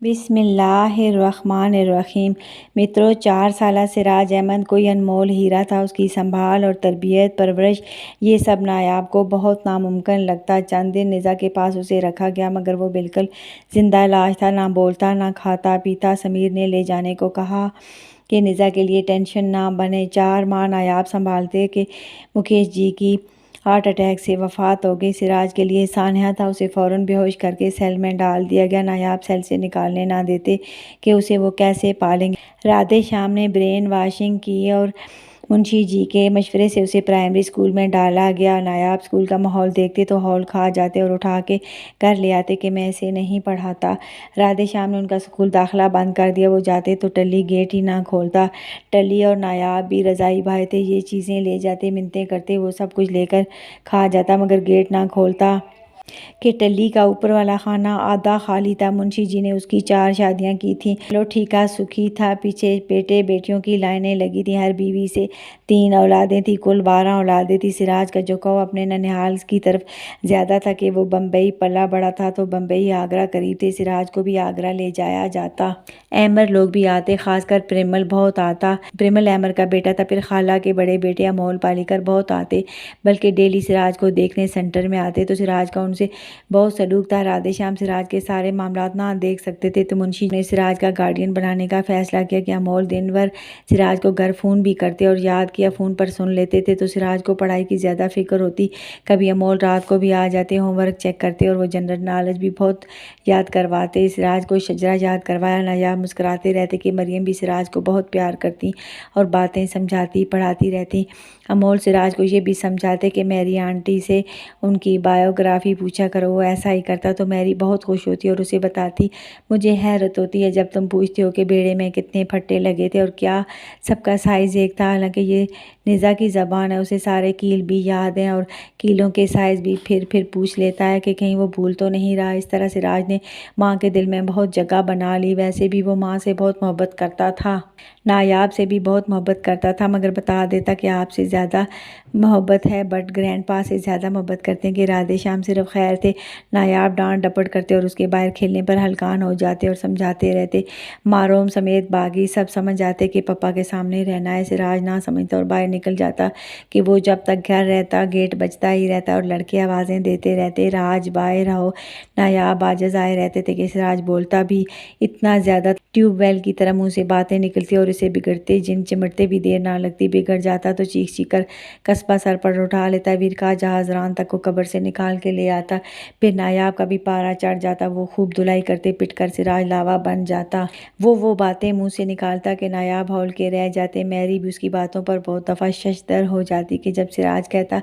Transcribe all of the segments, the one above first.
بسم اللہ الرحمن الرحیم۔ متروں، 4 سالہ سراج احمد کوئی انمول ہیرا تھا۔ اس کی سنبھال اور تربیت، پرورش، یہ سب نایاب کو بہت ناممکن لگتا۔ چند دن نزا کے پاس اسے رکھا گیا، مگر وہ بالکل زندہ لاش تھا، نہ بولتا نہ کھاتا پیتا۔ سمیر نے لے جانے کو کہا کہ نزا کے لیے ٹینشن نہ بنے۔ 4 ماہ نایاب سنبھالتے کہ مکیش جی کی ہارٹ اٹیک سے وفات ہو گئی۔ سراج کے لیے سانحہ تھا، اسے فوراً بے ہوش کر کے سیل میں ڈال دیا گیا۔ نایاب سیل سے نکالنے نہ دیتے کہ اسے وہ کیسے پالیں گے۔ رادھے شیام نے برین واشنگ کی اور منشی جی کے مشورے سے اسے پرائمری اسکول میں ڈالا گیا۔ نایاب اسکول کا ماحول دیکھتے تو ہول کھا جاتے اور اٹھا کے گھر لے آتے کہ میں اسے نہیں پڑھاتا۔ رادھے شیام نے ان کا اسکول داخلہ بند کر دیا۔ وہ جاتے تو ٹلی گیٹ ہی نہ کھولتا۔ ٹلی اور نایاب بھی رضائی بھائی تھے، یہ چیزیں لے جاتے، منتیں کرتے، وہ سب کچھ لے کر کھا جاتا، مگر گیٹ نہ کھولتا کہ ٹلی کا اوپر والا خانہ آدھا خالی تھا۔ منشی جی نے اس کی 4 شادیاں کی تھیں۔ چلو ٹھیکا سکھی تھا، پیچھے بیٹے بیٹیوں کی لائنیں لگی تھیں۔ ہر بیوی سے 3 اولادیں تھیں، کل 12 اولادیں تھیں۔ سراج کا جھکاؤ اپنے ننھیال کی طرف زیادہ تھا کہ وہ بمبئی پلا بڑا تھا تو بمبئی آگرہ قریب تھے، سراج کو بھی آگرہ لے جایا جاتا۔ احمر لوگ بھی آتے، خاص کر پریمل بہت آتا۔ پریمل احمر کا بیٹا تھا، پھر خالہ کے بڑے بیٹے امول پالیکر بہت آتے، بلکہ ڈیلی سراج کو دیکھنے سینٹر میں آتے، تو سراج کا ان سے بہت سلوک تھا۔ رادھے شیام سراج کے سارے معاملات نہ دیکھ سکتے تھے تو منشی نے سراج کا گارڈین بنانے کا فیصلہ کیا کہ امول دن بھر سراج کو گھر فون بھی کرتے اور یاد کیا فون پر سن لیتے تھے تو سراج کو پڑھائی کی زیادہ فکر ہوتی۔ کبھی امول رات کو بھی آ جاتے، ہوم ورک چیک کرتے اور وہ جنرل نالج بھی بہت یاد کرواتے۔ سراج کو شجرا یاد کروایا۔ نایاب مسکراتے رہتے کہ مریم بھی سراج کو بہت پیار کرتی اور باتیں سمجھاتی پڑھاتی رہتی۔ امول سراج کو یہ بھی سمجھاتے کہ میری آنٹی سے ان کی بائیوگرافی پوچھا کرو، وہ ایسا ہی کرتا تو میری بہت خوش ہوتی اور اسے بتاتی مجھے حیرت ہوتی ہے جب تم پوچھتے ہو کہ بیڑے میں کتنے پھٹے لگے تھے اور کیا سب کا سائز ایک تھا، حالانکہ یہ نزا کی زبان ہے، اسے سارے کیل بھی یاد ہیں اور کیلوں کے سائز بھی۔ پھر پوچھ لیتا ہے کہ کہیں وہ بھول تو نہیں رہا۔ اس طرح سراج نے ماں کے دل میں بہت جگہ بنا لی۔ ویسے بھی وہ ماں سے بہت محبت کرتا تھا، نایاب سے بھی بہت محبت کرتا تھا، مگر بتا دیتا کہ آپ سے زیادہ محبت ہے، بٹ گرینڈ پا سے زیادہ محبت کرتے ہیں کہ رادھے شیام صرف خیر تھے۔ نایاب ڈانٹ ڈپٹ کرتے اور اس کے باہر کھیلنے پر ہلکان ہو جاتے اور سمجھاتے رہتے۔ ماروم سمیت باقی سب سمجھ جاتے کہ پپا کے سامنے رہنا ہے۔ سراج نہ سمجھتا اور باہر نکل جاتا کہ وہ جب تک گھر رہتا گیٹ بجتا ہی رہتا اور لڑکے آوازیں دیتے رہتے راج باہر آؤ۔ نایاب عاجز آئے رہتے تھے کہ سراج بولتا بھی اتنا زیادہ ٹیوب ویل کی طرح منہ سے باتیں نکلتی اور اسے بگڑتے جن چمٹتے بھی دیر نہ لگتی۔ بگڑ جاتا تو چیخ چیخ کر قصبہ سر پر اٹھا لیتا، ویرکا جہاز ران تک کو قبر سے نکال کے لے آتا۔ پھر نایاب کا بھی پارا چڑھ جاتا، وہ خوب دھلائی کرتے پٹ کر سراج لاوا بن جاتا۔ وہ باتیں منہ سے نکالتا کہ نایاب ہول کے رہ جاتے۔ میری بھی اس کی باتوں پر بہت دفعہ ششدر ہو جاتی کہ جب سراج کہتا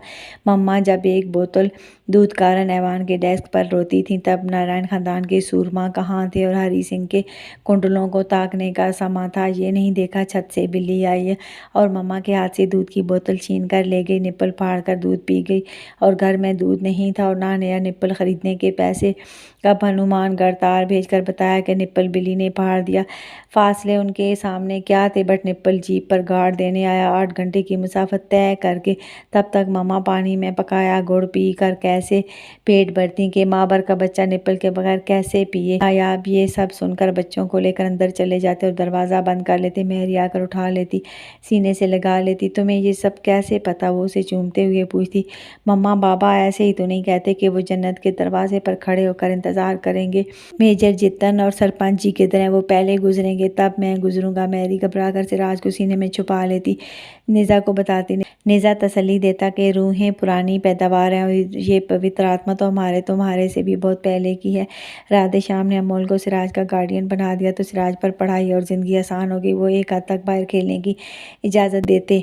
مما جب ایک بوتل دودھ کارن ایوان کے ڈیسک پر روتی تھی تب نارائن خاندان کے سورما کہاں تھے اور ہری سنگھ کے کنڈلوں کو تاکنے کا سما تھا، یہ نہیں دیکھا چھت سے بلی آئی اور مما کے ہاتھ سے دودھ کی بوتل چھین کر لے گئی، نپل پھاڑ کر دودھ پی گئی اور گھر میں دودھ نہیں تھا اور نہ نیا نپل خریدنے کے پیسے۔ کب ہنومان گڑھ تار بھیج کر بتایا کہ نپل بلی نے پھاڑ دیا۔ فاصلے ان کے سامنے کیا تھے، بٹ نپل جیپ پر گاڑ دینے آیا۔ 8 گھنٹے کی مسافت طے کر کے تب تک مما پانی میں پکایا گڑ پی کر کیسے پیٹ بھرتی کہ مابر کا بچہ نپل کے بغیر کیسے پیے۔ نایاب یہ سب سن کر بچوں کو لے کر اندر چلے جاتے اور دروازہ بند کر لیتے۔ مہری آ کر اٹھا لیتی، سینے سے لگا لیتی۔ تمہیں یہ سب کیسے پتا؟ وہ اسے چومتے ہوئے پوچھتی۔ مما بابا ایسے ہی تو نہیں کہتے کہ وہ جنت کے دروازے پر کھڑے ہو کر انتظار کریں گے، میجر جتن اور سرپنچ جی کدھر ہیں، وہ پہلے گزریں گے تب میں گزروں گا۔ مہری گھبرا کر سراج کو سینے میں چھپا لیتی، نزا کو بتاتی نہیں۔ نزا تسلی دیتا کہ روحیں پرانی پیداوار ہیں اور یہ پوتر آتما تو تمہارے سے بھی بہت پہلے کی ہے۔ رادھے شیام نے امول کو سراج کا گارڈین بنا دیا تو سراج پر پڑھائی اور زندگی آسان ہو گئی۔ وہ ایک حد تک باہر کھیلنے کی اجازت دیتے۔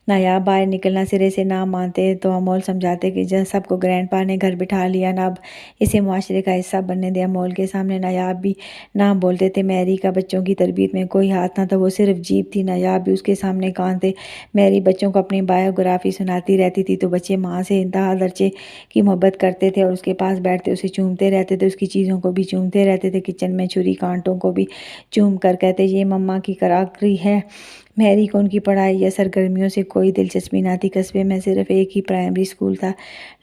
نایاب باہر نکلنا سرے سے نہ مانتے تو امول سمجھاتے کہ جب سب کو گرینڈ پا نے گھر بٹھا لیا نا، اب اسے معاشرے کا حصہ بننے دے۔ امول کے سامنے نایاب بھی نہ بولتے تھے۔ میری کا بچوں کی تربیت میں کوئی ہاتھ نہ تھا، وہ صرف جیب تھی۔ نایاب بھی اس کے سامنے کان تھے۔ میری بچوں کو اپنی بائیوگرافی سناتی رہتی تھی تو بچے ماں سے انتہا درجے کی محبت کرتے تھے اور اس کے پاس بیٹھتے اسے چومتے رہتے تھے، اس کی چیزوں کو بھی چومتے رہتے تھے، کچن میں چھری کانٹوں کو بھی چوم کر کہتے یہ مما کی کراکری ہے۔ میری کو ان کی پڑھائی یا سرگرمیوں سے کوئی کوئی دلچسپی نہ تھی۔ قصبے میں صرف ایک ہی پرائمری اسکول تھا،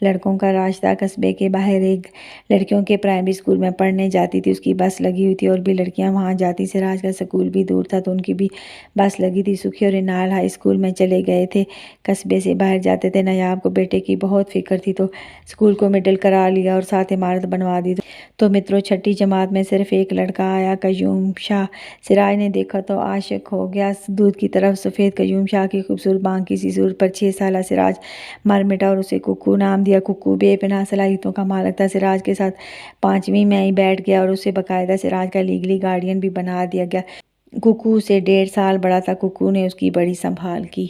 لڑکوں کا راج تھا۔ قصبے کے باہر ایک لڑکیوں کے پرائمری اسکول میں پڑھنے جاتی تھی، اس کی بس لگی ہوئی تھی اور بھی لڑکیاں وہاں جاتی۔ سراج کا اسکول بھی دور تھا تو ان کی بھی بس لگی تھی۔ سکھی اور انال ہائی اسکول میں چلے گئے تھے، قصبے سے باہر جاتے تھے۔ نایاب کو بیٹے کی بہت فکر تھی تو اسکول کو مڈل کرا لیا اور ساتھ عمارت بنوا دی۔ تو متروں، چھٹی جماعت میں صرف ایک لڑکا آیا، قیوم شاہ۔ سراج نے دیکھا تو عاشق ہو گیا دودھ کی طرح سفید قیوم شاہ کی خوبصورت بانکی سی صورت پر۔ 6 سالہ سراج مر مٹا اور اسے ککو نام دیا۔ ککو بے پناہ صلاحیتوں کا مالک تھا، سراج کے ساتھ 5ویں میں ہی بیٹھ گیا اور اسے باقاعدہ سراج کا لیگلی گارڈین بھی بنا دیا گیا۔ ککو سے 1.5 سال بڑا تھا۔ ککو نے اس کی بڑی سنبھال کی۔